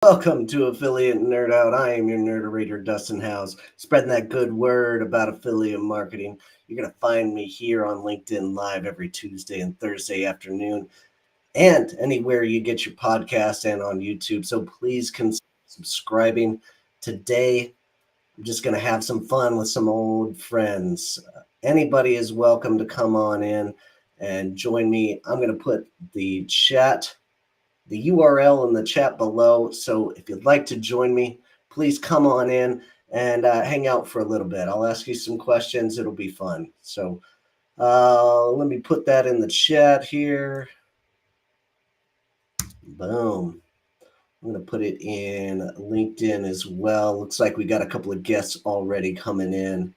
Welcome to Affiliate Nerd Out. I am your Nerderator, Dustin House, spreading that good word about affiliate marketing. You're going to find me here on LinkedIn Live every Tuesday and Thursday afternoon, and anywhere you get your podcast and on YouTube. So please consider subscribing. Today, I'm just going to have some fun with some old friends. Anybody is welcome to come on in and join me. I'm going to put the URL in the chat below. So if you'd like to join me, please come on in and hang out for a little bit. I'll ask you some questions. It'll be fun. So let me put that in the chat here. Boom. I'm going to put it in LinkedIn as well. Looks like we got a couple of guests already coming in.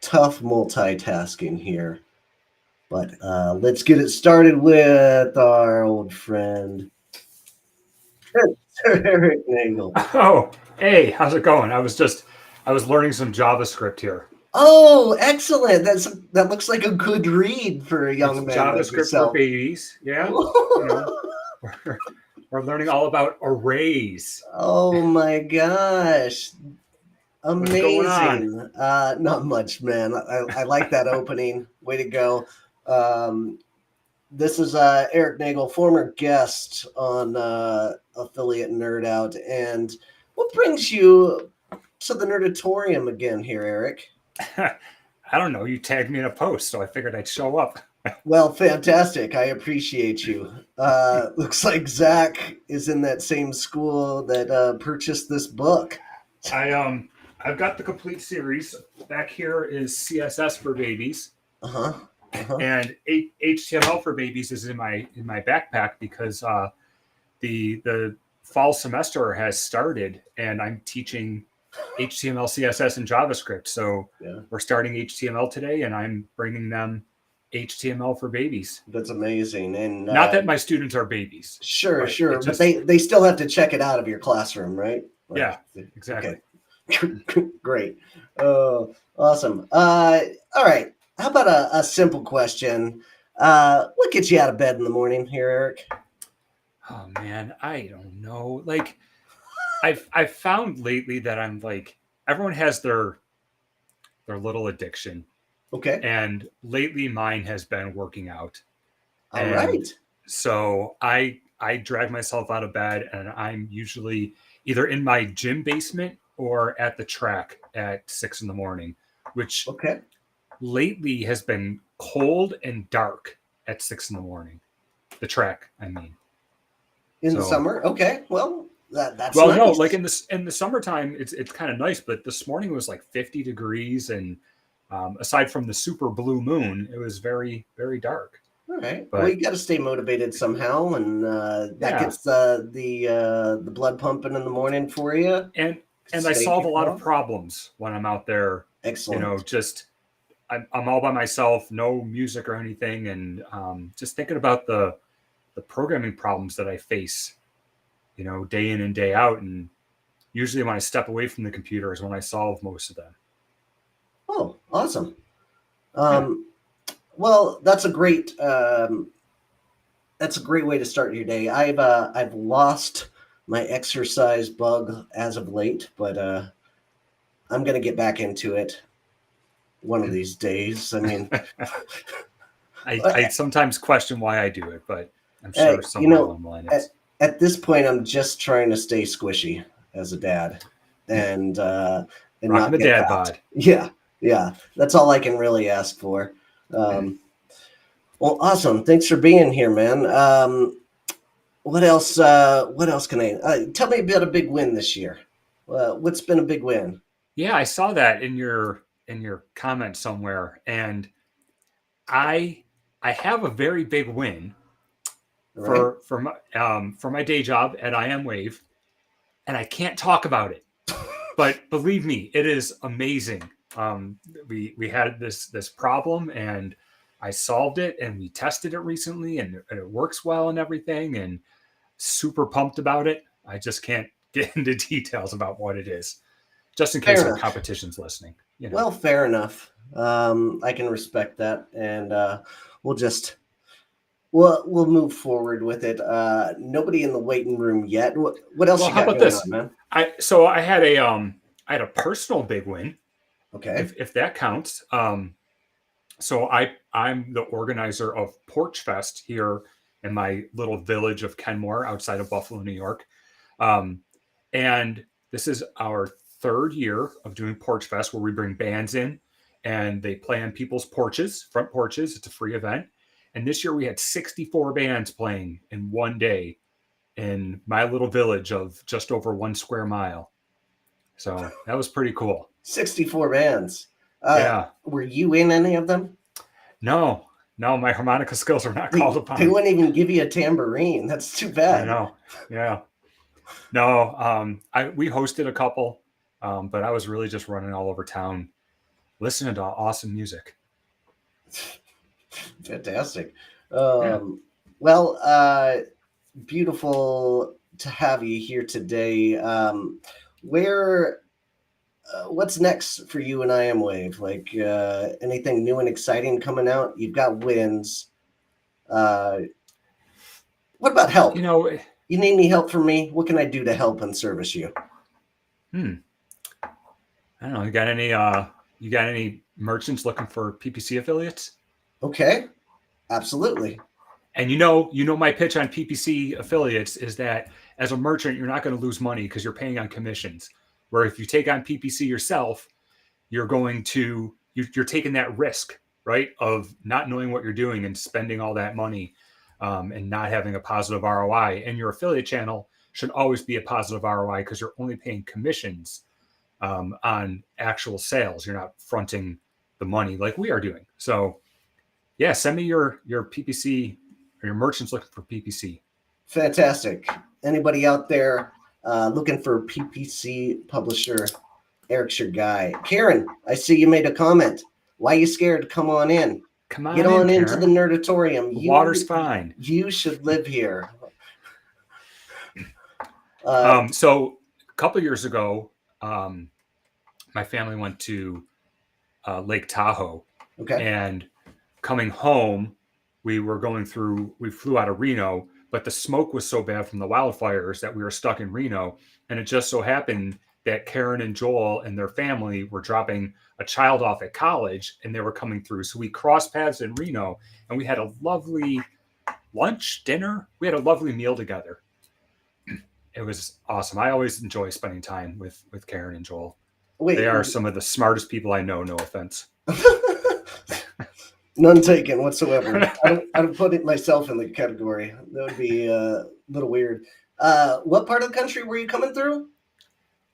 Tough multitasking here. But let's get it started with our old friend, Eric Nagel. Oh, hey, how's it going? I was learning some JavaScript here. Oh, excellent. That looks like a good read for a young man JavaScript like yourself. for babies. Yeah. We're learning all about arrays. Oh my gosh. Amazing. What's going on? Not much, man. I like that opening. Way to go. This is Eric Nagel, former guest on Affiliate Nerd Out. And what brings you to the Nerditorium again here, Eric? I don't know. You tagged me in a post, so I figured I'd show up. Well, fantastic. I appreciate you. Looks like Zach is in that same school that purchased this book. I've got the complete series. Back here is CSS for babies. And HTML for babies is in my backpack because the fall semester has started and I'm teaching HTML, CSS, and JavaScript. So we're starting HTML today, and I'm bringing them HTML for babies. That's amazing. And not that my students are babies. Sure. But they still have to check it out of your classroom, right? Yeah, exactly. Okay. Great. Oh, awesome. All right. How about a simple question? What gets you out of bed in the morning here, Eric? Oh man, I don't know. Like, I've found lately that I'm like, everyone has their little addiction. Okay. And lately mine has been working out. All right. So I drag myself out of bed, and I'm usually either in my gym basement or at the track at 6 a.m, which lately has been cold and dark at 6 a.m. The track, I mean. In the summer? Okay. Well, that's well, nice. No, like in the summertime, it's kind of nice, but this morning was like 50 degrees, and aside from the super blue moon, it was very, very dark. All right. But, well, you got to stay motivated somehow, and that gets the blood pumping in the morning for you. And I solve a lot of problems when I'm out there. Excellent. Just I'm all by myself, no music or anything, and just thinking about the programming problems that I face, day in and day out. And usually when I step away from the computer is when I solve most of them. Oh, awesome. Well, that's a great way to start your day. I've lost my exercise bug as of late, but I'm going to get back into it one of these days. I mean, I sometimes question why I do it, but I'm sure somewhere along the line at this point, I'm just trying to stay squishy as a dad and not the dad bod. Yeah. That's all I can really ask for. Well, awesome. Thanks for being here, man. What else can I tell me about a big win this year? What's been a big win? Yeah, I saw that in your comment somewhere, and I have a very big win for my day job at I Am Wave, and I can't talk about it. But believe me, it is amazing. We had this problem, and I solved it, and we tested it recently, and it works well and everything, and super pumped about it. I just can't get into details about what it is, just in case our competition's listening. Well, fair enough. I can respect that. And we'll just we'll move forward with it. Nobody in the waiting room yet. What else Well, you how got about going this? on, man? I had a personal big win, Okay. if that counts. So I'm the organizer of Porch Fest here in my little village of Kenmore outside of Buffalo, New York. Um, and this is our third year of doing Porch Fest, where we bring bands in and they play on people's porches, front porches. It's a free event. And this year we had 64 bands playing in one day in my little village of just over 1 square mile. So that was pretty cool. 64 bands. Yeah. Were you in any of them? No, my harmonica skills are not called upon. They wouldn't even give you a tambourine. That's too bad. I know. Yeah. No, we hosted a couple, but I was really just running all over town, listening to awesome music. Fantastic. Yeah. Well, beautiful to have you here today. What's next for you and I Am Wave? Like anything new and exciting coming out? You've got wins. What about help? You know, You need any help from me? What can I do to help and service you? I don't know. You got any merchants looking for PPC affiliates? Okay, absolutely. And you know my pitch on PPC affiliates is that as a merchant, you're not going to lose money because you're paying on commissions. Where if you take on PPC yourself, you're taking that risk, right, of not knowing what you're doing and spending all that money and not having a positive ROI. And your affiliate channel should always be a positive ROI because you're only paying commissions on actual sales. You're not fronting the money like we are doing. So yeah, send me your PPC or your merchants looking for PPC. Fantastic. Anybody out there looking for a PPC publisher? Eric's your guy. Karen, I see you made a comment. Why are you scared? Come on in. Come on, get on in, into the Nerditorium. The water's fine. You should live here. So a couple years ago, my family went to Lake Tahoe. Okay. And coming home, we flew out of Reno, but the smoke was so bad from the wildfires that we were stuck in Reno. And it just so happened that Karen and Joel and their family were dropping a child off at college and they were coming through. So we crossed paths in Reno and we had a lovely lunch, dinner. We had a lovely meal together. It was awesome. I always enjoy spending time with Karen and Joel. They are some of the smartest people I know, no offense. None taken whatsoever. I don't put it myself in the category. That would be a little weird. What part of the country were you coming through?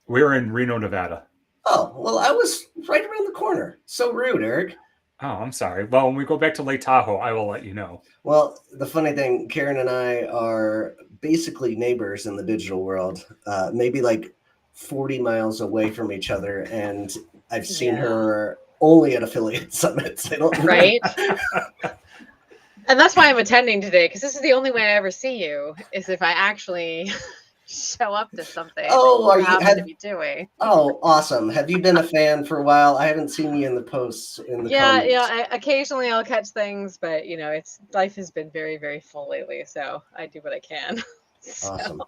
We're in Reno, Nevada. Oh, well, I was right around the corner. So rude, Eric. Oh, I'm sorry. Well, when we go back to Lake Tahoe, I will let you know. Well, the funny thing, Karen and I are basically neighbors in the digital world, maybe like 40 miles away from each other. And I've seen her only at affiliate summits. I don't right. And that's why I'm attending today, because this is the only way I ever see you is if I actually show up to something. Oh, are you happen to be doing? Oh, awesome! Have you been a fan for a while? I haven't seen you in the posts in the comments. Occasionally I'll catch things, but life has been very, very full lately, so I do what I can. Awesome.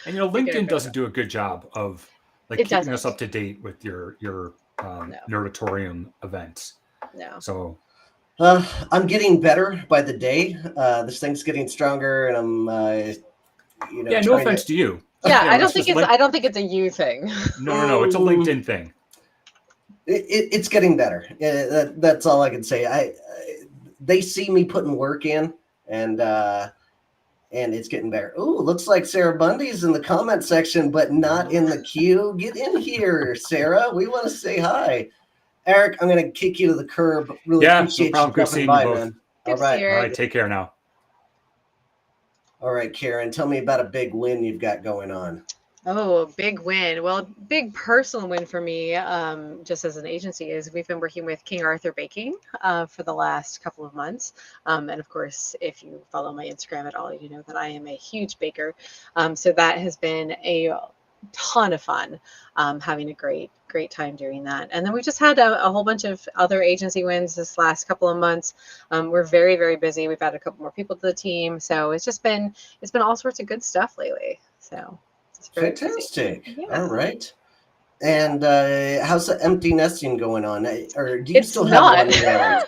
And LinkedIn doesn't do a good job of keeping us up to date with your Nerditorium events. No. So I'm getting better by the day. This thing's getting stronger, and I'm no offense to you. Yeah, I don't think it's a you thing. No, it's a LinkedIn thing. It's getting better. That's all I can say. They see me putting work in, and it's getting better. Ooh, looks like Sarah Bundy's in the comment section, but not in the queue. Get in here, Sarah. We want to say hi. Eric, I'm going to kick you to the curb. Really appreciate you dropping by, man. All right, take care now. All right, Karen, tell me about a big win you've got going on. Oh, big win. Well, big personal win for me, just as an agency, is we've been working with King Arthur Baking for the last couple of months. And of course, if you follow my Instagram at all, you know that I am a huge baker. So that has been a ton of fun, having a great time doing that. And then we just had a whole bunch of other agency wins this last couple of months. We're very, very busy. We've added a couple more people to the team, so it's been all sorts of good stuff lately. So it's very fantastic. busy. All right. And how's the empty nesting going on? Or do you It's still not. have one around?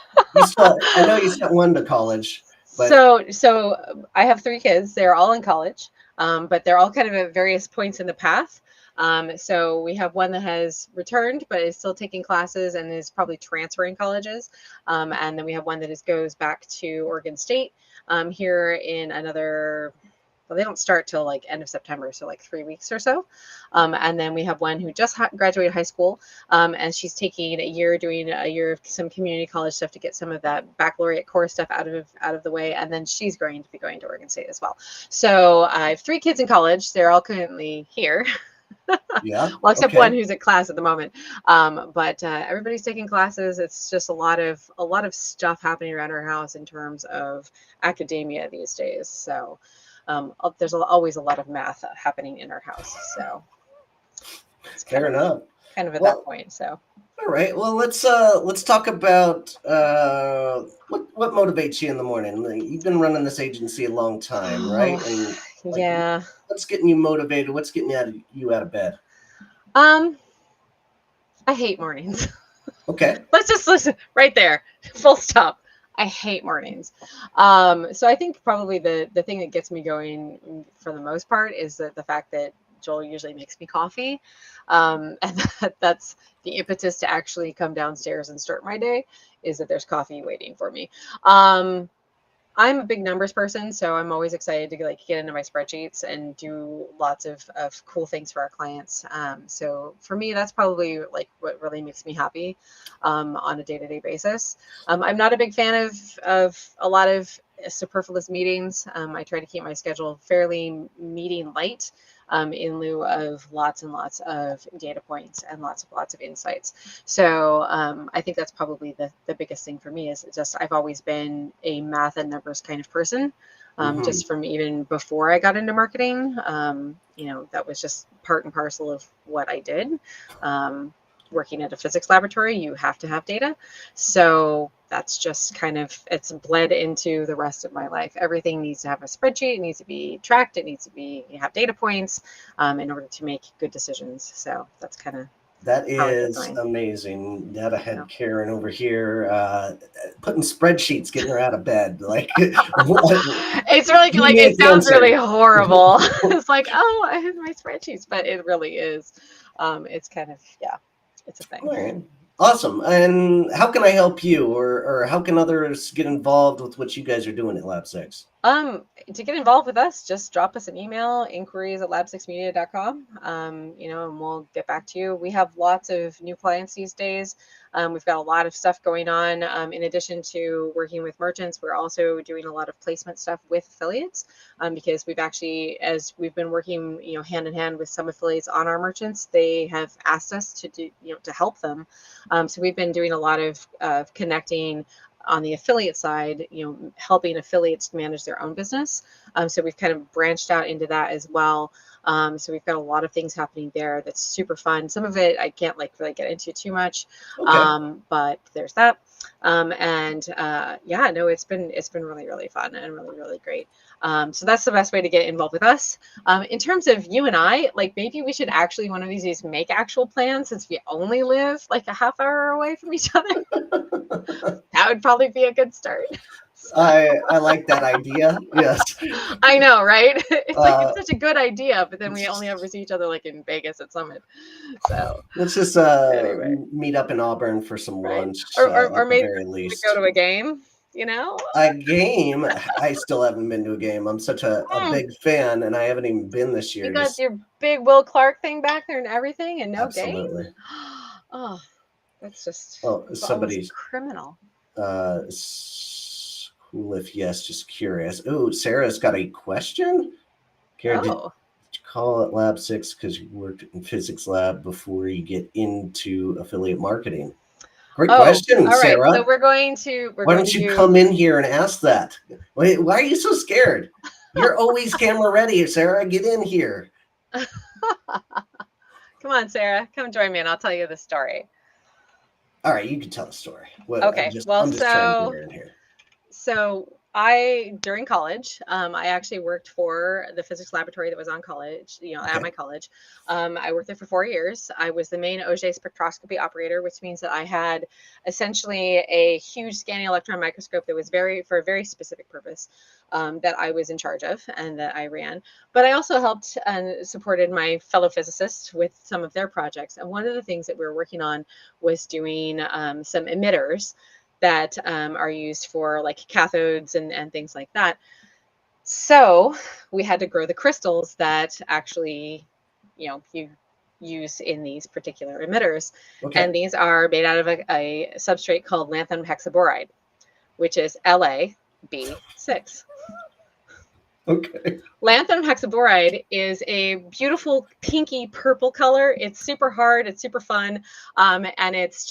I know you sent one to college. But... So I have 3 kids. They're all in college, but they're all kind of at various points in the path. So we have one that has returned, but is still taking classes and is probably transferring colleges. And then we have one that goes back to Oregon State here in another. Well, they don't start till like end of September, so like 3 weeks or so. And then we have one who just graduated high school, and she's taking doing a year of some community college stuff to get some of that baccalaureate course stuff out of the way. And then she's going to be going to Oregon State as well. So I have 3 kids in college. They're all currently here. Yeah. Well, except one who's at class at the moment. But everybody's taking classes. It's just a lot of stuff happening around our house in terms of academia these days. So there's always a lot of math happening in our house. So it's fair enough. Kind of at that point. So. All right. Well, let's talk about what motivates you in the morning. You've been running this agency a long time, right? And yeah. What's getting you motivated? What's getting you out of bed? I hate mornings. Okay. Let's just listen right there. Full stop. I hate mornings. So I think probably the thing that gets me going for the most part is the fact that Joel usually makes me coffee. And that's the impetus to actually come downstairs and start my day, is that there's coffee waiting for me. I'm a big numbers person, so I'm always excited to get into my spreadsheets and do lots of cool things for our clients. So for me, that's probably like what really makes me happy on a day-to-day basis. I'm not a big fan of a lot of superfluous meetings. I try to keep my schedule fairly meeting light, in lieu of lots and lots of data points and lots of insights. So I think that's probably the biggest thing for me, is just I've always been a math and numbers kind of person, just from even before I got into marketing. That was just part and parcel of what I did. Working at a physics laboratory, you have to have data. So that's just it's bled into the rest of my life. Everything needs to have a spreadsheet. It needs to be tracked. It needs to have data points in order to make good decisions. So that's that is amazing. Data head Karen over here, putting spreadsheets, getting her out of bed. Like, it's really it sounds really horrible. It's like, oh, I have my spreadsheets, but it really is. It's it's a thing. All right. Awesome. And how can I help you, or how can others get involved with what you guys are doing at Lab 6? To get involved with us, just drop us an email, inquiries@lab6media.com, and we'll get back to you. We have lots of new clients these days. We've got a lot of stuff going on. In addition to working with merchants, we're also doing a lot of placement stuff with affiliates, because we've actually, as we've been working, hand in hand with some affiliates on our merchants, they have asked us to do, to help them. So we've been doing a lot of connecting on the affiliate side, helping affiliates manage their own business. So we've kind of branched out into that as well. So we've got a lot of things happening there that's super fun. Some of it I can't really get into too much, but there's that. It's been really, really fun and really, really great. So that's the best way to get involved with us. In terms of you and I, maybe we should actually one of these days make actual plans, since we only live like a half hour away from each other. That would probably be a good start. I like that idea. Yes. I know, right? It's such a good idea, but then we only ever see each other in Vegas at Summit. So let's just meet up in Auburn for some lunch, or maybe at the very least. Go to a game. A game? I still haven't been to a game. I'm such a big fan, and I haven't even been this year. You got your big Will Clark thing back there and everything, and no absolutely. Game. Oh, that's just somebody's criminal. Cool if yes, just curious. Oh, Sarah's got a question. Karen, did you call it Lab 6 because you worked in physics lab before you get into affiliate marketing? Great question, all Sarah. Right. So we're going to. Why don't you come in here and ask that? Why are you so scared? You're always camera ready, Sarah. Get in here. Come on, Sarah, come join me and I'll tell you the story. All right, you can tell the story. Okay, I'm just trying to get her in here. So during college, I actually worked for the physics laboratory that was on college, at my college. I worked there for 4 years. I was the main Auger spectroscopy operator, which means that I had essentially a huge scanning electron microscope that was for a very specific purpose, that I was in charge of and that I ran. But I also helped and supported my fellow physicists with some of their projects. And one of the things that we were working on was doing some emitters that are used for like cathodes and things like that. So we had to grow the crystals that actually, you use in these particular emitters. Okay. And these are made out of a substrate called lanthanum hexaboride, which is LaB6. Okay. Lanthanum hexaboride is a beautiful pinky purple color. It's super hard. It's super fun. And it's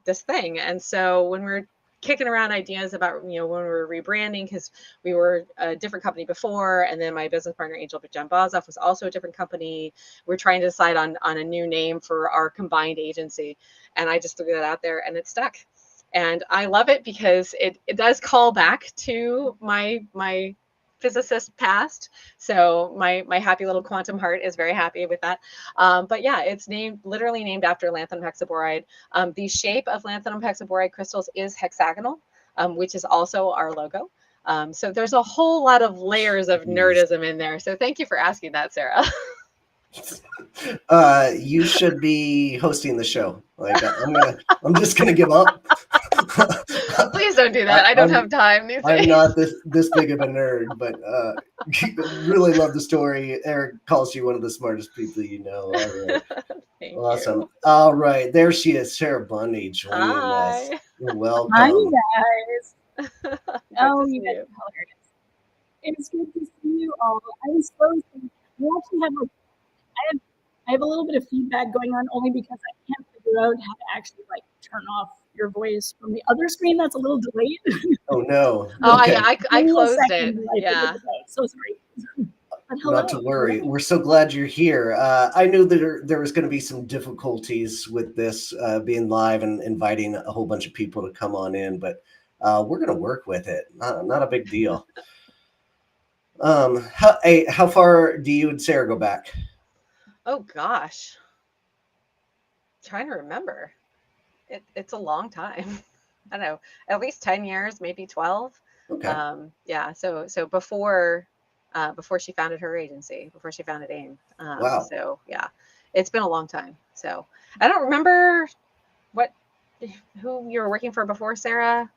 this thing. And so when we're kicking around ideas about, when we're rebranding, because we were a different company before, and then my business partner, Angel Jambazoff, was also a different company. We're trying to decide on a new name for our combined agency. And I just threw that out there and it stuck. And I love it because it does call back to my physicist past, so my happy little quantum heart is very happy with that. But yeah, it's literally named after lanthanum hexaboride. The shape of lanthanum hexaboride crystals is hexagonal, which is also our logo. So there's a whole lot of layers of nerdism in there. So thank you for asking that, Sarah. You should be hosting the show. Like I'm just gonna give up. Please don't do that. I don't have time these days. I'm not this big of a nerd, but really love the story. Eric calls you one of the smartest people you know. All right. Awesome. You. All right, there she is, Sarah Bundy joining us. Welcome. Hi, you guys. You guys are hilarious. It's good to see you all. I was supposed to. We actually have I have a little bit of feedback going on only because I can't figure out how to actually turn off your voice from the other screen that's a little delayed. Oh no. Oh okay. yeah, I closed it. Yeah. So sorry. But hello. Not to worry. We're so glad you're here. I knew that there was going to be some difficulties with this being live and inviting a whole bunch of people to come on in, but we're going to work with it. Not a big deal. How far do you and Sarah go back? Oh gosh, I'm trying to remember. It's a long time. I don't know, at least 10 years, maybe 12. Okay. Yeah. So before she founded her agency, before she founded AIM. Wow. So yeah, it's been a long time. So I don't remember who you were working for before, Sarah.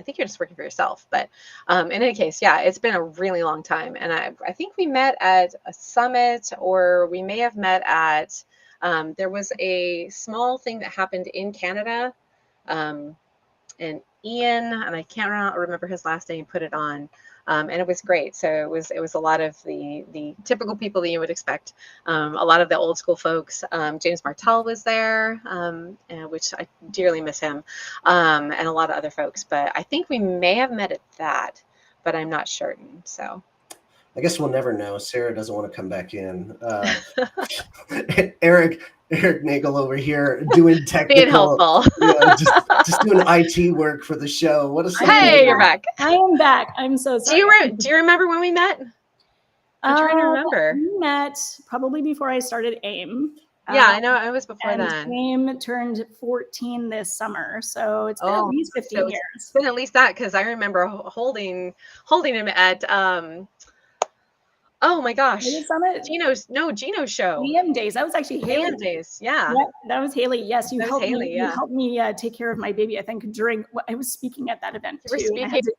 I think you're just working for yourself, but in any case, yeah, it's been a really long time. And I think we met at a summit, or we may have met at, there was a small thing that happened in Canada, and Ian, and I can't remember his last name, put it on. And it was great. So it was a lot of the typical people that you would expect. A lot of the old school folks. James Martell was there, which I dearly miss him, and a lot of other folks. But I think we may have met at that, but I'm not certain. So I guess we'll never know. Sarah doesn't want to come back in. Eric Nagel over here doing technical, being helpful. just doing IT work for the show. What a Hey, you're back. I am back. I'm so sorry. Do you remember when we met? I'm trying to remember. We met probably before I started AIM. Yeah, I know. It was before then. AIM turned 14 this summer, so it's been at least 15 years. It's been at least that, because I remember holding him at oh my gosh, Summit? Gino's show. AM Days. That was actually Haley. AM Days, yeah. Yep, that was Haley. Yes, you helped me. Yeah. You helped me take care of my baby. I think during I was speaking at that event too. I had to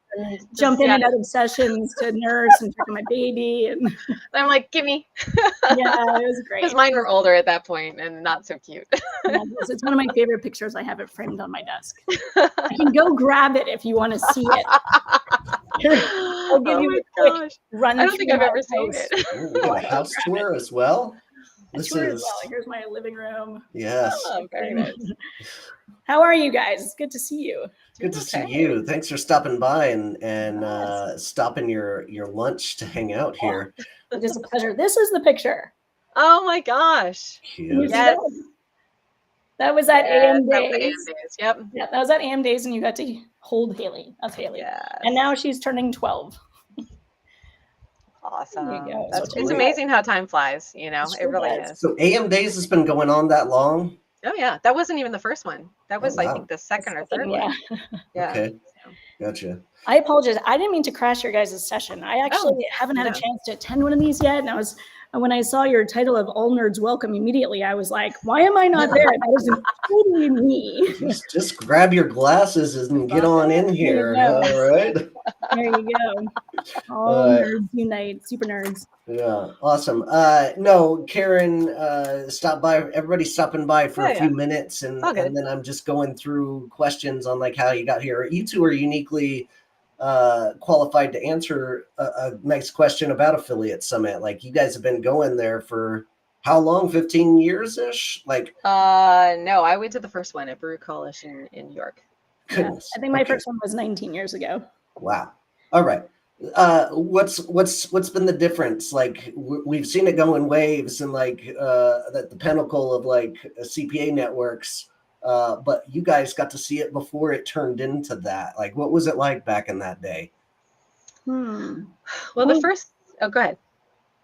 jump in and out of sessions to nurse and check on my baby, and I'm like, give me. Yeah, it was great. Because mine were older at that point and not so cute. Yeah, it's one of my favorite pictures. I have it framed on my desk. I can go grab it if you want to see it. I'll give you a quick run. I don't think I've ever seen it. We got a house tour as well. Here's my living room. Yes. Oh, very nice. How are you guys? It's good to see you. Good to see you. Thanks for stopping by and stopping your lunch to hang out here. It is a pleasure. This is the picture. Oh my gosh. Cute. Yes. That was at Yes, AM that was Days. AM Days. Yep. Yeah, that was at AM Days, and you got to hold Haley. That's Haley. Yes. And now she's turning 12. Awesome. There you go. It's amazing how time flies, you know, it really is. So AM Days has been going on that long? Oh yeah, that wasn't even the first one. That was, I wow. think, the second or third Yeah. one. Yeah. Okay. Gotcha. I apologize. I didn't mean to crash your guys' session. I actually haven't had a chance to attend one of these yet. And when I saw your title of All Nerds Welcome, immediately I was like, why am I not there? That is totally me. Just grab your glasses and get on in here. All right. There you go. All nerds unite. Super nerds. Yeah, awesome. No, Karen stopped by. Everybody's stopping by for a few minutes, and then I'm just going through questions on like how you got here. You two are uniquely qualified to answer a nice question about Affiliate Summit. Like, you guys have been going there for how long? 15 years ish? Like, no, I went to the first one at Brew Coalition in New York. Goodness. Yeah, I think my first one was 19 years ago. Wow. All right. What's been the difference? Like, we've seen it go in waves and like the pinnacle of like CPA networks, but you guys got to see it before it turned into that. Like, what was it like back in that day? Well, the first. Oh, go ahead.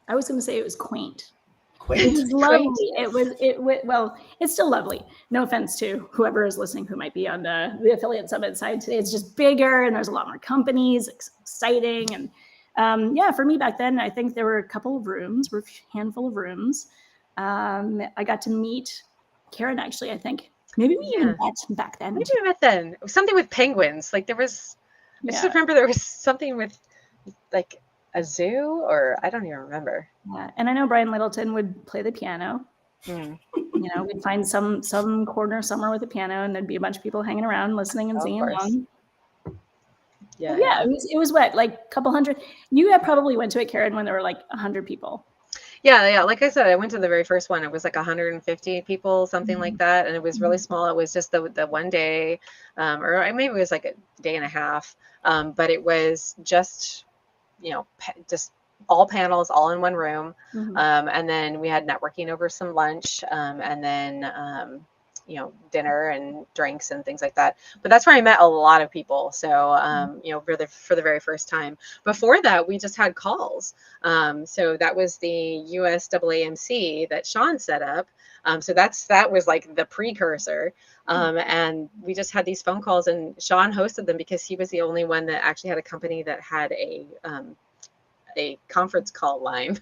I was going to say it was quaint. Quaint. It was lovely. Well, it's still lovely. No offense to whoever is listening who might be on the Affiliate Summit side today. It's just bigger and there's a lot more companies. It's exciting. And yeah, for me back then, I think there were a couple of rooms, a handful of rooms. I got to meet Karen, actually, I think. Maybe we even met back then. Maybe we met then. Something with penguins. Like there was, I just remember there was something with like a zoo, or I don't even remember. Yeah, and I know Brian Littleton would play the piano. You know, we'd find some corner somewhere with a piano, and there'd be a bunch of people hanging around listening and singing along. Yeah, it was what, like a couple hundred. You probably went to it, Karen, when there were like 100 people. Yeah. Like I said, I went to the very first one. It was like 150 people, something like that, and it was really small. It was just the one day, or maybe it was like a day and a half. But it was just, you know, just all panels, all in one room. And then we had networking over some lunch, and then, you know, dinner and drinks and things like that. But that's where I met a lot of people. So, you know, for the very first time. Before that, we just had calls. So that was the USAAMC that Sean set up. So that was like the precursor. And we just had these phone calls, and Sean hosted them because he was the only one that actually had a company that had a conference call line.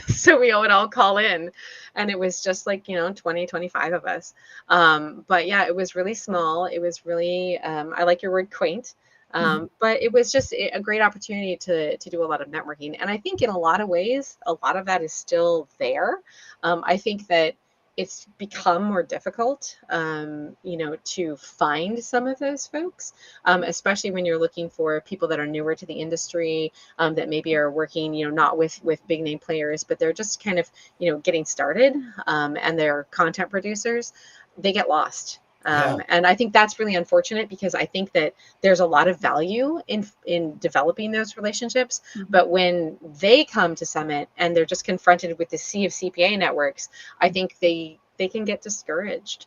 So we would all call in, and it was just like, you know, 20, 25 of us. But yeah, it was really small. It was really, I like your word quaint. But it was just a great opportunity to do a lot of networking. And I think in a lot of ways, a lot of that is still there. I think that it's become more difficult, you know, to find some of those folks, especially when you're looking for people that are newer to the industry, that maybe are working, you know, not with big name players, but they're just kind of, you know, getting started, and they're content producers. They get lost. And I think that's really unfortunate, because I think that there's a lot of value in developing those relationships. But when they come to Summit and they're just confronted with the sea of CPA networks, I think they can get discouraged,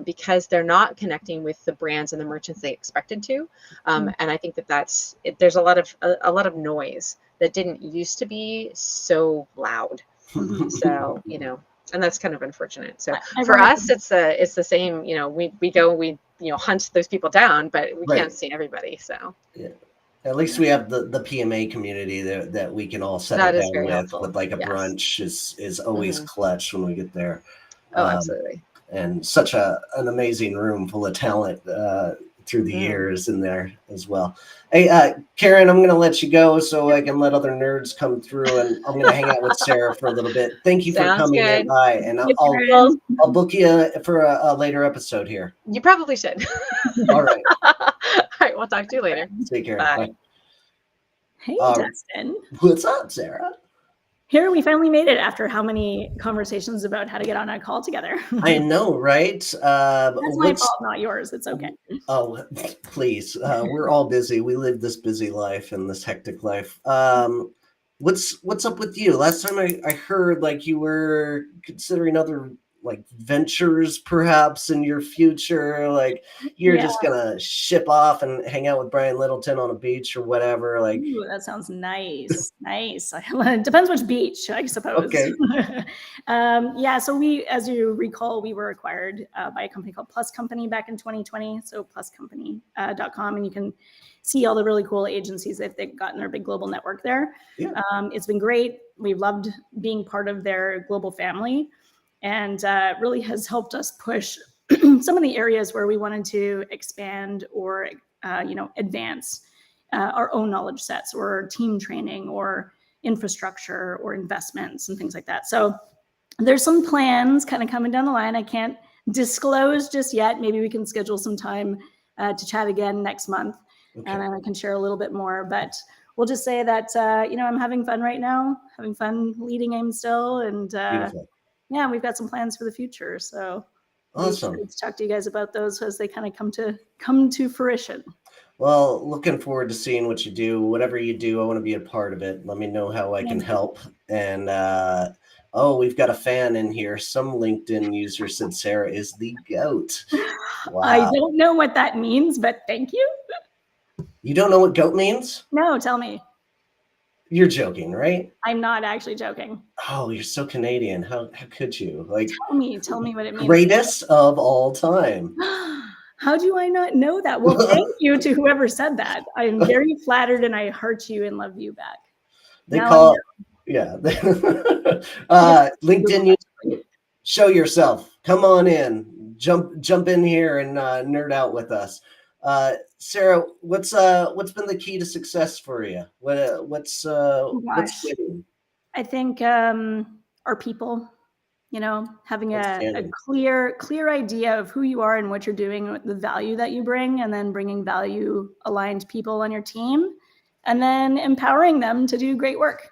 because they're not connecting with the brands and the merchants they expected to. And I think there's a lot of noise that didn't used to be so loud. So, you know. And that's kind of unfortunate. So for us, it's the same. You know, we you know, hunt those people down, but we can't see everybody. So yeah, at least we have the PMA community that we can all settle down with like a brunch is always clutch when we get there. Oh, absolutely. And such an amazing room full of talent through the years in there as well. Hey, Karen, I'm going to let you go so I can let other nerds come through, and I'm going to hang out with Sarah for a little bit. Thank you for coming in by, and I'll book you for a later episode here. You probably should. All right. All right. We'll talk to you later. Take care. Bye. Bye. Hey, Dustin. What's up, Sarah? Here, we finally made it after how many conversations about how to get on a call together. I know, right? That's my fault, not yours. It's okay. Oh, please. We're all busy. We live this busy life and this hectic life. What's up with you? Last time I heard like you were considering other like ventures perhaps in your future. Like you're Yeah. just gonna ship off and hang out with Brian Littleton on a beach or whatever. Like Ooh, that sounds nice. Nice. It depends which beach, I suppose. Okay. Yeah, so we, as you recall, we were acquired by a company called Plus Company back in 2020. So pluscompany.com, and you can see all the really cool agencies that they've gotten their big global network there. Yeah. It's been great. We've loved being part of their global family, and really has helped us push some of the areas where we wanted to expand or advance our own knowledge sets, or team training, or infrastructure, or investments, and things like that. So there's some plans kind of coming down the line. I can't disclose just yet. Maybe we can schedule some time to chat again next month, and I can share a little bit more. But we'll just say that I'm having fun right now, having fun leading AIM still, and yeah, we've got some plans for the future. So awesome. Let's talk to you guys about those as they kind of come to fruition. Well, looking forward to seeing what you do. Whatever you do, I want to be a part of it. Let me know how I can help. And we've got a fan in here. Some LinkedIn user said Sarah is the GOAT. Wow. I don't know what that means, but thank you. You don't know what GOAT means? No, tell me. You're joking, right? I'm not actually joking. Oh, you're so Canadian. How could you? Like, tell me what it means. Greatest of all time. How do I not know that? Well, thank you to whoever said that. I'm very flattered, and I heart you and love you back. They call LinkedIn user, show yourself. Come on in. Jump in here and nerd out with us. Sarah, what's been the key to success for you? What's winning? I think our people, having a clear idea of who you are and what you're doing, the value that you bring, and then bringing value aligned people on your team, and then empowering them to do great work.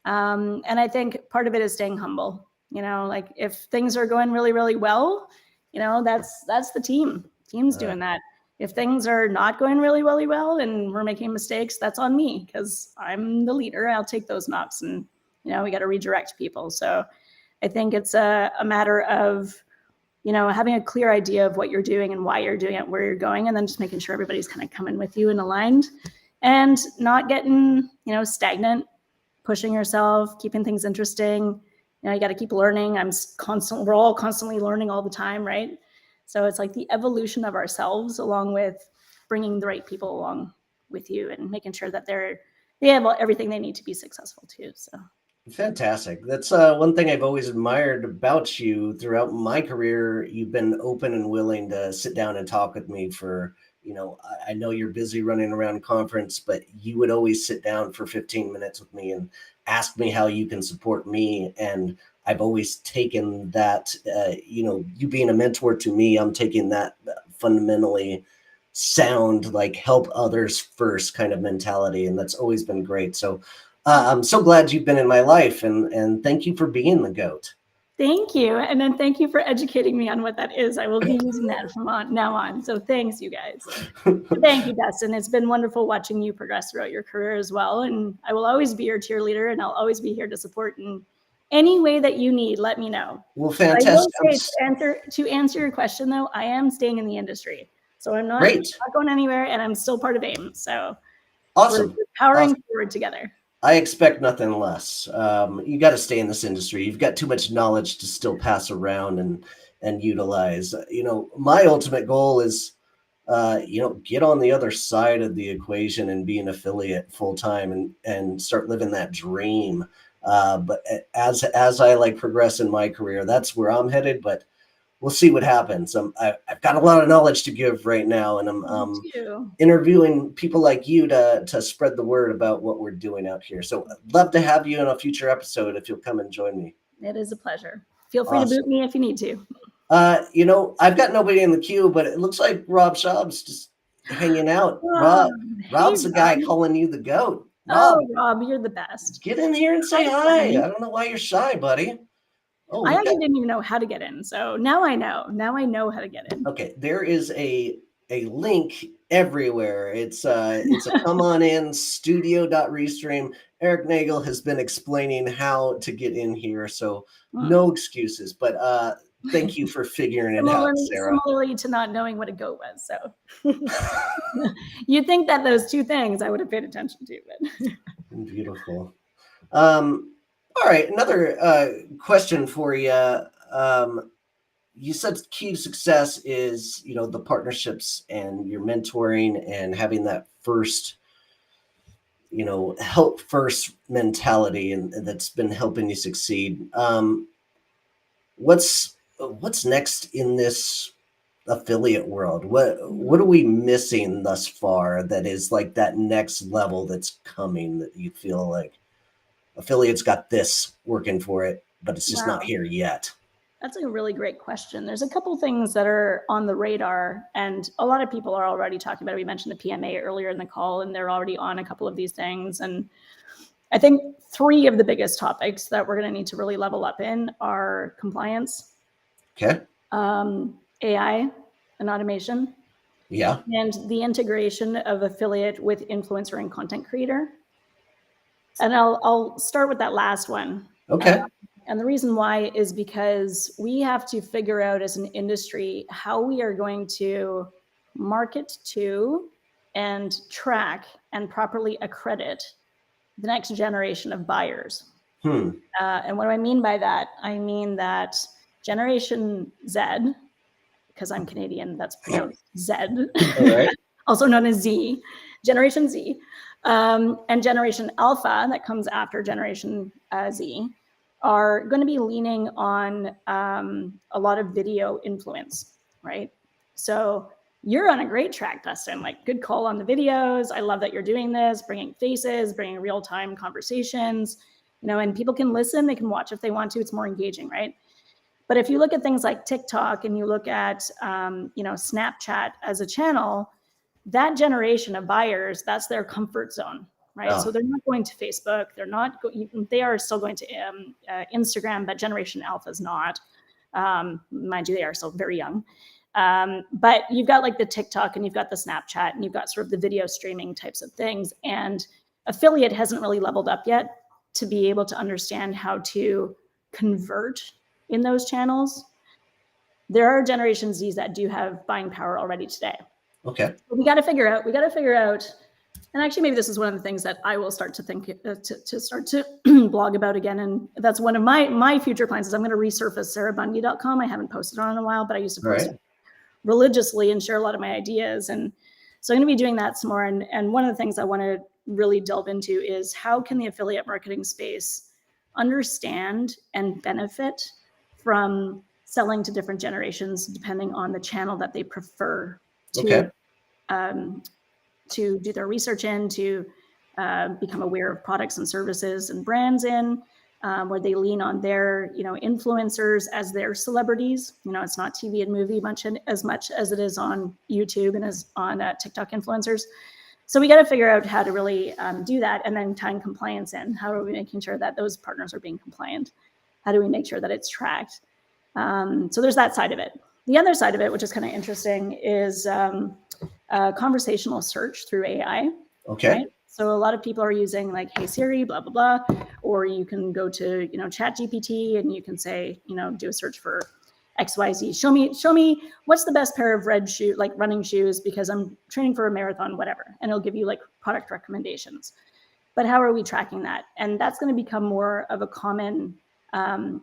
And I think part of it is staying humble. Like if things are going really, really well, that's the team. Team's doing that. If things are not going really, really well and we're making mistakes, that's on me, because I'm the leader. I'll take those knocks, and we got to redirect people. So I think it's a matter of having a clear idea of what you're doing and why you're doing it, where you're going, and then just making sure everybody's kind of coming with you and aligned, and not getting stagnant, pushing yourself, keeping things interesting. You got to keep learning. We're all constantly learning all the time, right? So it's like the evolution of ourselves, along with bringing the right people along with you and making sure that they have everything they need to be successful too. So fantastic. That's one thing I've always admired about you throughout my career. You've been open and willing to sit down and talk with me for, I know you're busy running around conference, but you would always sit down for 15 minutes with me and ask me how you can support me. And I've always taken that, you being a mentor to me, I'm taking that fundamentally sound, like help others first kind of mentality. And that's always been great. So I'm so glad you've been in my life, and thank you for being the GOAT. Thank you. And then thank you for educating me on what that is. I will be using that from now on. So thanks, you guys. Thank you, Dustin. It's been wonderful watching you progress throughout your career as well. And I will always be your cheerleader, and I'll always be here to support in any way that you need. Let me know. Well, fantastic. To answer your question, though, I am staying in the industry. So I'm not going anywhere, and I'm still part of AIM. So awesome. We're powering forward together. I expect nothing less. You got to stay in this industry. You've got too much knowledge to still pass around and utilize. My ultimate goal is, get on the other side of the equation and be an affiliate full time and start living that dream. But as I progress in my career, that's where I'm headed. But we'll see what happens. I've got a lot of knowledge to give right now, and I'm interviewing people like you to spread the word about what we're doing out here. So I'd love to have you in a future episode if you'll come and join me. It is a pleasure. Feel free to boot me if you need to. I've got nobody in the queue, but it looks like Rob Schaub's just hanging out. Rob's the guy calling you the GOAT. Rob, you're the best. Get in here and say hi. I don't know why you're shy, buddy. Oh, I actually didn't even know how to get in. So now I know. Now I know how to get in. Okay, there is a link everywhere. It's a come on in studio.restream, Eric Nagel has been explaining how to get in here, so no excuses. But thank you for figuring it out, Sarah. Similarly to not knowing what a goat was. So you'd think that those two things I would have paid attention to. But. Beautiful. All right, another question for you. You said key to success is, the partnerships and your mentoring and having that first, help first mentality, and that's been helping you succeed. What's next in this affiliate world? What are we missing thus far that is like that next level that's coming, that you feel like affiliates got this working for it, but it's just not here yet? That's a really great question. There's a couple things that are on the radar, and a lot of people are already talking about it. We mentioned the PMA earlier in the call, and they're already on a couple of these things. And I think 3 of the biggest topics that we're going to need to really level up in are compliance, okay, AI and automation, and the integration of affiliate with influencer and content creator. And I'll start with that last one. Okay. And the reason why is because we have to figure out as an industry how we are going to market to and track and properly accredit the next generation of buyers. And what do I mean by that? I mean that Generation Z, because I'm Canadian, that's pronounced Z, right. Also known as Z, Generation Z, and Generation Alpha that comes after Generation Z, are going to be leaning on a lot of video influence, right? So you're on a great track, Dustin. Like, good call on the videos. I love that you're doing this, bringing faces, bringing real-time conversations, and people can listen, they can watch if they want to. It's more engaging, right? But if you look at things like TikTok and you look at, Snapchat as a channel, that generation of buyers, that's their comfort zone, right? So they're not going to Facebook. They are still going to Instagram, but Generation Alpha is not. Mind you, they are still very young. But you've got like the TikTok and you've got the Snapchat and you've got sort of the video streaming types of things. And affiliate hasn't really leveled up yet to be able to understand how to convert in those channels. There are Generation Zs that do have buying power already today. Okay. But we got to figure out, and actually maybe this is one of the things that I will start to think, to start to blog about again. And that's one of my future plans is I'm going to resurface sarahbundy.com. I haven't posted on it in a while, but I used to post it religiously and share a lot of my ideas. And so I'm going to be doing that some more. And one of the things I want to really delve into is how can the affiliate marketing space understand and benefit from selling to different generations depending on the channel that they prefer to do their research in, to become aware of products and services and brands in, where they lean on their, influencers as their celebrities. It's not TV and movie as much as it is on YouTube and as on TikTok influencers. So we got to figure out how to really do that, and then tying compliance in. How are we making sure that those partners are being compliant? How do we make sure that it's tracked? So there's that side of it. The other side of it, which is kind of interesting, is conversational search through AI. Okay. Right? So a lot of people are using like, "Hey Siri," blah blah blah, or you can go to ChatGPT and you can say, do a search for XYZ. Show me what's the best pair of running shoes because I'm training for a marathon, whatever, and it'll give you like product recommendations. But how are we tracking that? And that's going to become more of a common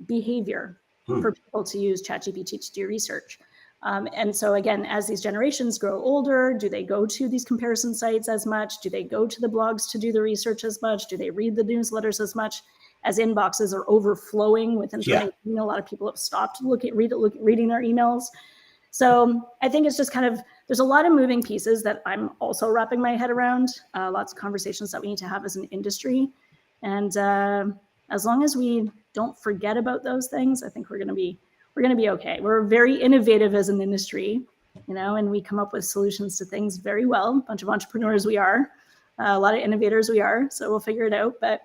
behavior for people to use ChatGPT to do research. And so again, as these generations grow older, do they go to these comparison sites as much? Do they go to the blogs to do the research as much? Do they read the newsletters as much? As inboxes are overflowing with information, a lot of people have stopped reading their emails. So I think it's just kind of, there's a lot of moving pieces that I'm also wrapping my head around, lots of conversations that we need to have as an industry. And as long as we don't forget about those things, I think we're going to be okay. We're very innovative as an industry, and we come up with solutions to things very well. A bunch of entrepreneurs we are, a lot of innovators we are, so we'll figure it out, but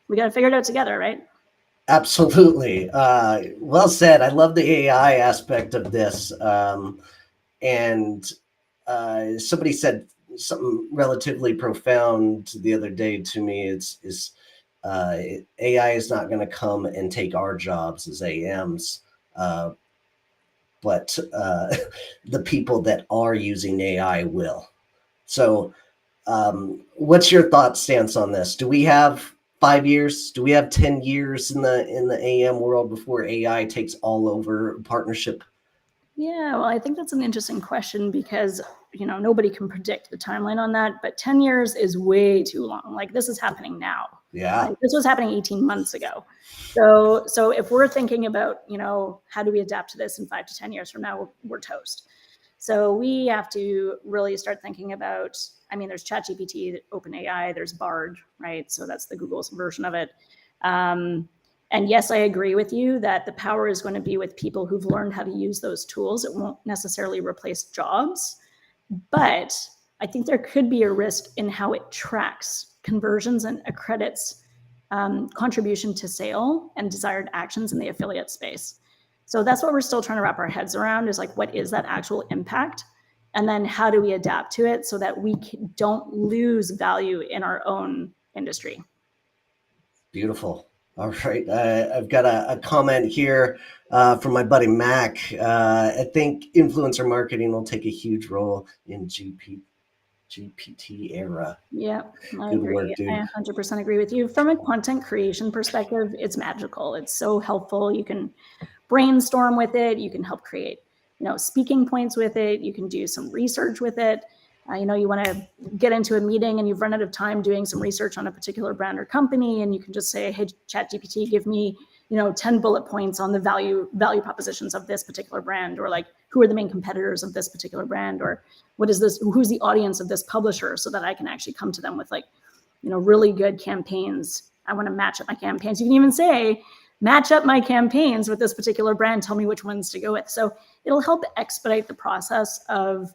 we got to figure it out together, right? Absolutely. Well said. I love the AI aspect of this. And somebody said something relatively profound the other day to me. Is AI is not going to come and take our jobs as AMs, but the people that are using AI will. So what's your stance on this? Do we have 5 years? Do we have 10 years in the AM world before AI takes all over partnership? Yeah, well, I think that's an interesting question because, nobody can predict the timeline on that, but 10 years is way too long. Like, this is happening now. Yeah. Like, this was happening 18 months ago. So if we're thinking about, how do we adapt to this in 5 to 10 years from now, we're toast. So we have to really start thinking about, there's ChatGPT, OpenAI, there's Bard, right? So that's the Google's version of it. And yes, I agree with you that the power is going to be with people who've learned how to use those tools. It won't necessarily replace jobs, but I think there could be a risk in how it tracks conversions and accredits contribution to sale and desired actions in the affiliate space. So that's what we're still trying to wrap our heads around, is like, what is that actual impact? And then how do we adapt to it so that we don't lose value in our own industry? Beautiful. All right. I've got a comment here from my buddy Mac. I think influencer marketing will take a huge role in GPT era. Yeah, I Good agree. work, dude. I 100% agree with you. From a content creation perspective, it's magical. It's so helpful. You can brainstorm with it. You can help create, speaking points with it. You can do some research with it. You want to get into a meeting and you've run out of time doing some research on a particular brand or company, and you can just say, hey, ChatGPT, give me, 10 bullet points on the value propositions of this particular brand, or like, who are the main competitors of this particular brand, or who's the audience of this publisher, so that I can actually come to them with really good campaigns. I want to match up my campaigns. You can even say, match up my campaigns with this particular brand. Tell me which ones to go with. So it'll help expedite the process of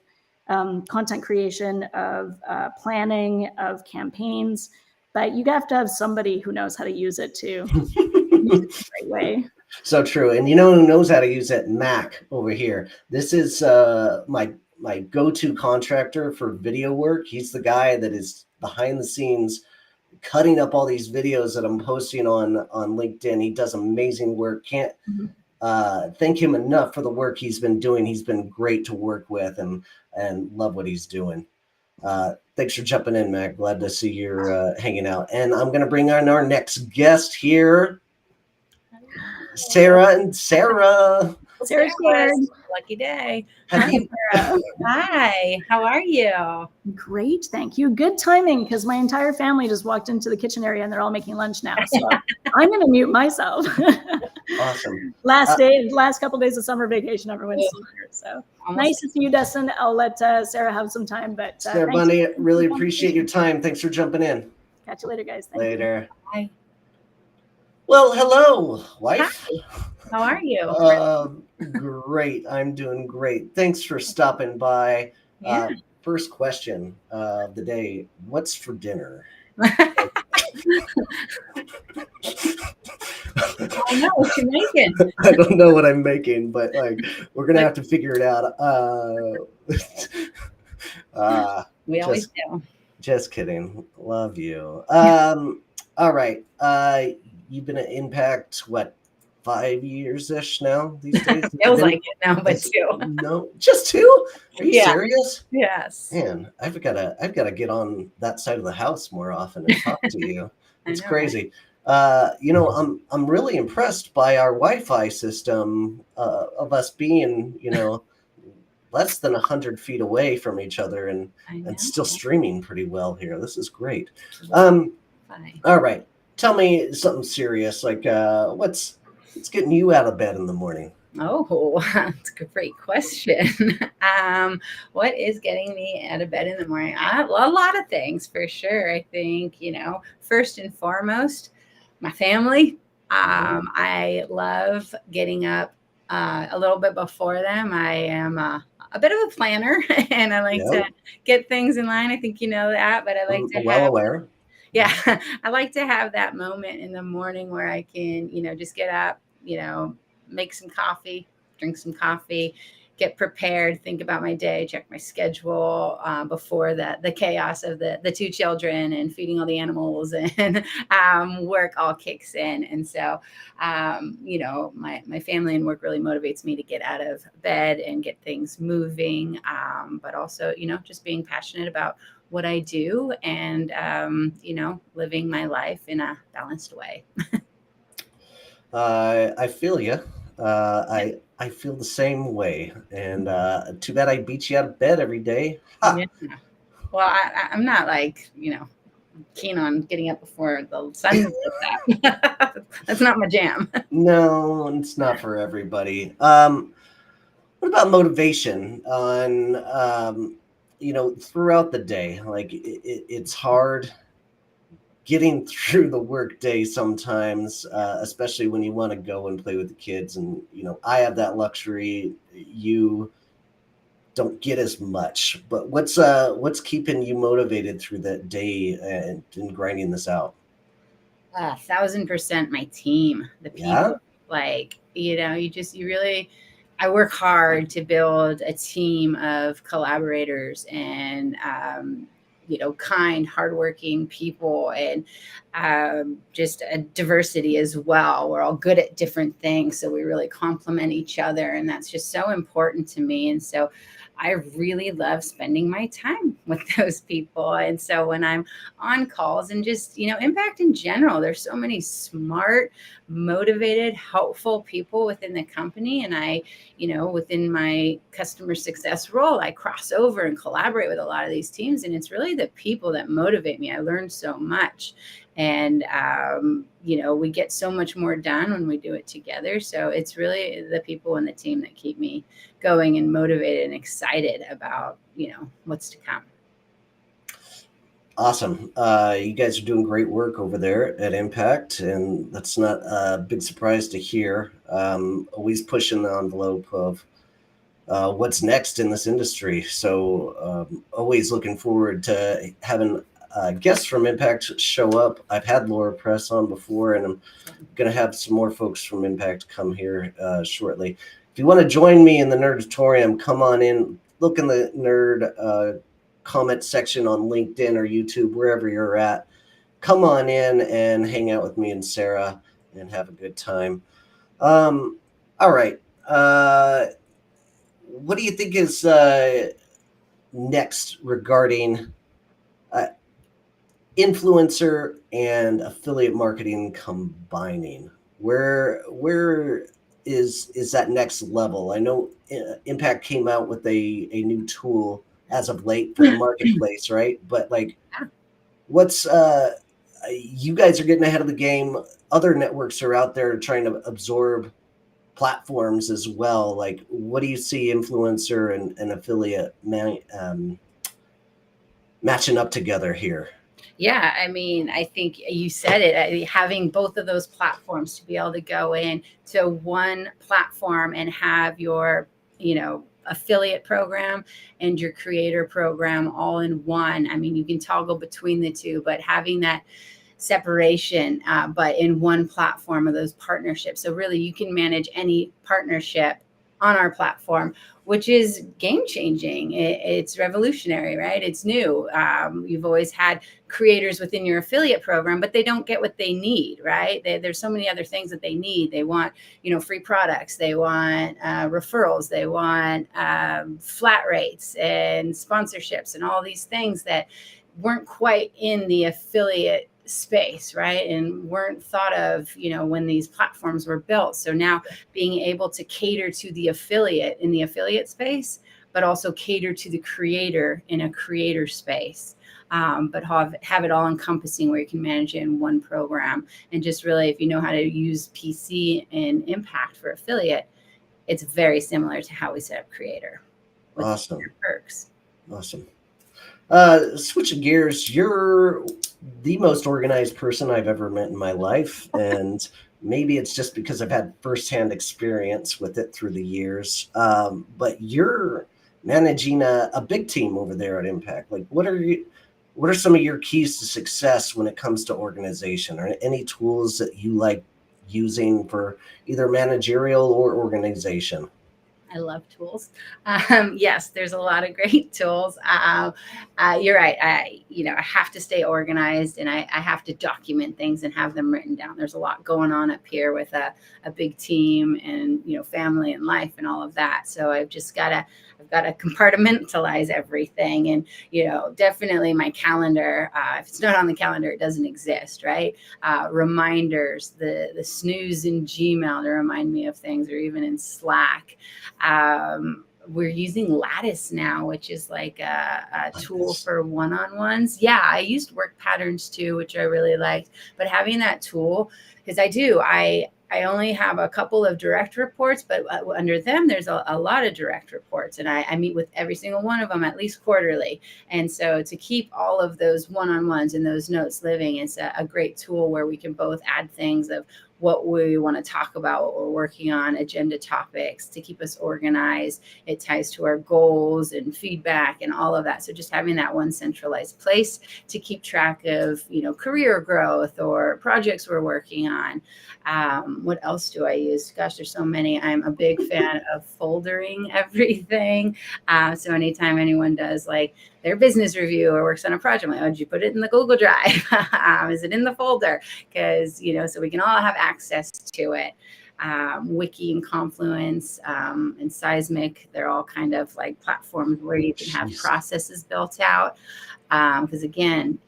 content creation, of planning, of campaigns, but you have to have somebody who knows how to use it to use it the right way. So true. And who knows how to use it? Mac over here. This is my go-to contractor for video work. He's the guy that is behind the scenes cutting up all these videos that I'm posting on LinkedIn. He does amazing work. Can't thank him enough for the work he's been doing. He's been great to work with, and love what he's doing. Thanks for jumping in, Mac. Glad to see you're hanging out. And I'm going to bring on our next guest here, Sarah. Sarah's lucky day. Sarah. Hi, how are you? Great, thank you. Good timing, because my entire family just walked into the kitchen area and they're all making lunch now. So I'm going to mute myself. Awesome. Last couple of days of summer vacation, everyone's still here. So nice to see you, Dustin. I'll let Sarah have some time. But Sarah Bunny, really appreciate your time. Thanks for jumping in. Catch you later, guys. Thank you. Bye. Well, hello, wife. Hi. How are you? Great. I'm doing great. Thanks for stopping by. Yeah. First question of the day. What's for dinner? I know what you're making. I don't know what I'm making, but we're going to have to figure it out. We always do. Just kidding. Love you. All right. You've been at Impact, 5 years-ish now these days? Feels like it now, but 2. No, just 2? Are you serious? Yes. Man, I've got to get on that side of the house more often and talk to you. It's crazy. I'm really impressed by our Wi-Fi system of us being, less than 100 feet away from each other and still streaming pretty well here. This is great. All right. Tell me something serious, like what's getting you out of bed in the morning? Oh, that's a great question. What is getting me out of bed in the morning? A lot of things, for sure. I think, first and foremost, my family. I love getting up a little bit before them. I am a bit of a planner, and I like to get things in line. I think you know that, but I like to aware. Yeah, I like to have that moment in the morning where I can, just get up, make some coffee, drink some coffee, get prepared, think about my day, check my schedule before the chaos of the two children and feeding all the animals and work all kicks in. And so, you know, my family and work really motivates me to get out of bed and get things moving. But also, you know, just being passionate about what I do and, you know, living my life in a balanced way. I feel you. I feel the same way. And too bad I beat you out of bed every day. Ha! Yeah. Well, I'm not like, you know, keen on getting up before the sun gets up. That's not my jam. No, it's not for everybody. What about motivation on, you know, throughout the day? Like it's hard getting through the work day sometimes, especially when you want to go and play with the kids. And, you know, I have that luxury. You don't get as much, but what's keeping you motivated through that day and grinding this out? 1,000% my team, the people. Yeah? Like, you know, I work hard to build a team of collaborators and, you know, kind, hardworking people, and just a diversity as well. We're all good at different things, so we really complement each other, and that's just so important to me. And so I really love spending my time with those people. And so when I'm on calls and just, you know, Impact in general, there's so many smart, motivated, helpful people within the company. And I, you know, within my customer success role, I cross over and collaborate with a lot of these teams. And it's really the people that motivate me. I learned so much. And, you know, we get so much more done when we do it together. So it's really the people and the team that keep me going and motivated and excited about, you know, what's to come. Awesome. You guys are doing great work over there at Impact, and that's not a big surprise to hear. Always pushing the envelope of what's next in this industry. So always looking forward to having guests from Impact show up. I've had Laura Press on before, and I'm going to have some more folks from Impact come here shortly. If you want to join me in the Nerditorium, come on in. Look in the nerd comment section on LinkedIn or YouTube, wherever you're at. Come on in and hang out with me and Sarah and have a good time. All right. What do you think is next regarding influencer and affiliate marketing combining? Where is that next level? I know Impact came out with a new tool as of late for the marketplace, right? But like, what's you guys are getting ahead of the game. Other networks are out there trying to absorb platforms as well. Like, what do you see influencer and affiliate matching up together here? Yeah, I mean, I think you said it, having both of those platforms to be able to go in to one platform and have your, you know, affiliate program and your creator program all in one. I mean, you can toggle between the two, but having that separation, but in one platform of those partnerships. So really you can manage any partnership on our platform, which is game changing. It's revolutionary, right? It's new. You've always had creators within your affiliate program, but they don't get what they need, right? There's so many other things that they need. They want, you know, free products. They want referrals. They want flat rates and sponsorships and all these things that weren't quite in the affiliate space, right? And weren't thought of, you know, when these platforms were built. So now being able to cater to the affiliate in the affiliate space, but also cater to the creator in a creator space, but have it all encompassing where you can manage it in one program. And just really, if you know how to use PC and Impact for affiliate, it's very similar to how we set up creator. With Awesome. Perks. Awesome. Switching gears, you're the most organized person I've ever met in my life, and maybe it's just because I've had firsthand experience with it through the years. But you're managing a big team over there at Impact. Like, what are some of your keys to success when it comes to organization, or any tools that you like using for either managerial or organization? I love tools. Yes, there's a lot of great tools. You're right. I have to stay organized, and I have to document things and have them written down. There's a lot going on up here with a big team and, family and life and all of that. So I've got to compartmentalize everything. And, definitely my calendar, if it's not on the calendar, it doesn't exist, right? Reminders, the snooze in Gmail to remind me of things, or even in Slack. We're using Lattice now, which is like a tool for one-on-ones. Yeah, I used work patterns too, which I really liked. But having that tool, because I only have a couple of direct reports, but under them, there's a lot of direct reports. And I meet with every single one of them at least quarterly. And so to keep all of those one-on-ones and those notes living is a great tool where we can both add things of what we want to talk about, what we're working on, agenda topics to keep us organized. It ties to our goals and feedback and all of that. So just having that one centralized place to keep track of, career growth or projects we're working on. What else do I use? Gosh, there's so many. I'm a big fan of foldering everything. So anytime anyone does like their business review or works on a project, I'm like, oh, did you put it in the Google Drive? Is it in the folder? Because, so we can all have access to it. Wiki and Confluence and Seismic, they're all kind of like platforms where you can have processes built out. Because again,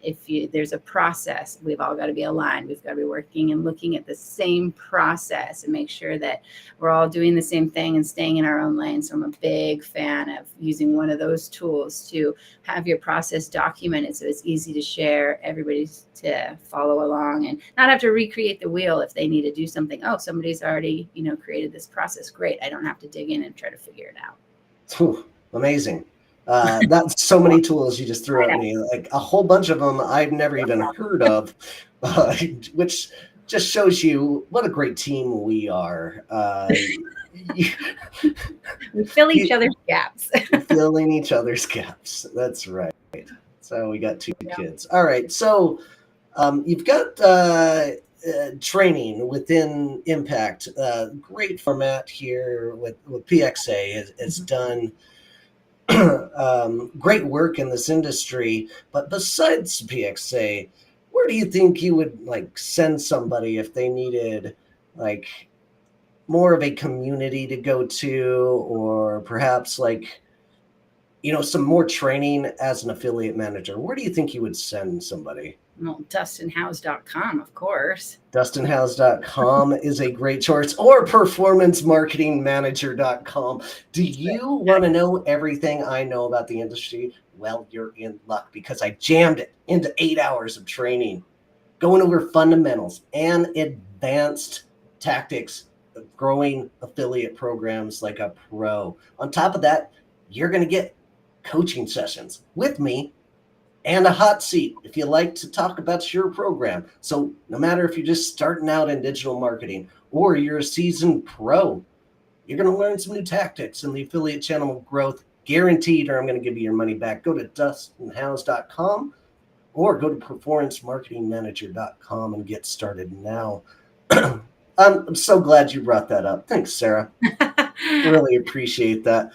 there's a process, we've all got to be aligned. We've got to be working and looking at the same process and make sure that we're all doing the same thing and staying in our own lane. So I'm a big fan of using one of those tools to have your process documented so it's easy to share, everybody to follow along and not have to recreate the wheel if they need to do something. Oh, somebody's already, created this process. Great. I don't have to dig in and try to figure it out. Whew, amazing. That's so many tools you just threw at me, like a whole bunch of them I've never even heard of, which just shows you what a great team we are. We fill each other's gaps. Filling each other's gaps. That's right. So we got two kids. All right. So you've got training within Impact. Great format here with PXA has done great work in this industry, but besides PXA, where do you think you would like send somebody if they needed like more of a community to go to, or perhaps like some more training as an affiliate manager? Where do you think you would send somebody? Well, DustinHouse.com, of course. DustinHouse.com is a great choice, or PerformanceMarketingManager.com. Do you want to know everything I know about the industry? Well, you're in luck, because I jammed it into 8 hours of training, going over fundamentals and advanced tactics of growing affiliate programs like a pro. On top of that, you're going to get coaching sessions with me and a hot seat if you like to talk about your program. So no matter if you're just starting out in digital marketing or you're a seasoned pro, you're going to learn some new tactics in the affiliate channel growth, guaranteed, or I'm going to give you your money back. Go to DustinHouse.com or go to PerformanceMarketingManager.com and get started now. I'm so glad you brought that up. Thanks, Sarah. Really appreciate that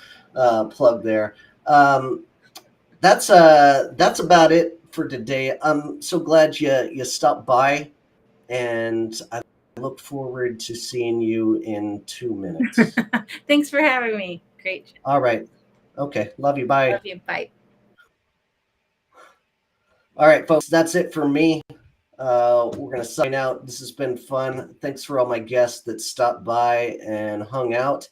plug there. That's about it for today. I'm so glad you stopped by, and I look forward to seeing you in 2 minutes. Thanks for having me. Great. All right. Okay. Love you. Bye. Love you. Bye. All right, folks. That's it for me. We're going to sign out. This has been fun. Thanks for all my guests that stopped by and hung out.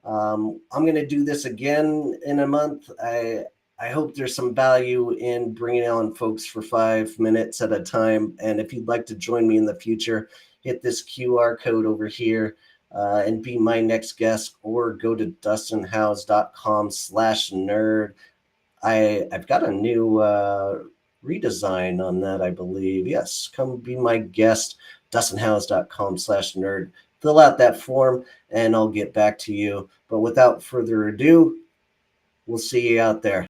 I'm going to do this again in a month. I hope there's some value in bringing on folks for 5 minutes at a time. And if you'd like to join me in the future, hit this QR code over here and be my next guest, or go to DustinHouse.com/nerd. I've got a new redesign on that, I believe. Yes, come be my guest, DustinHouse.com/nerd. Fill out that form and I'll get back to you. But without further ado, we'll see you out there.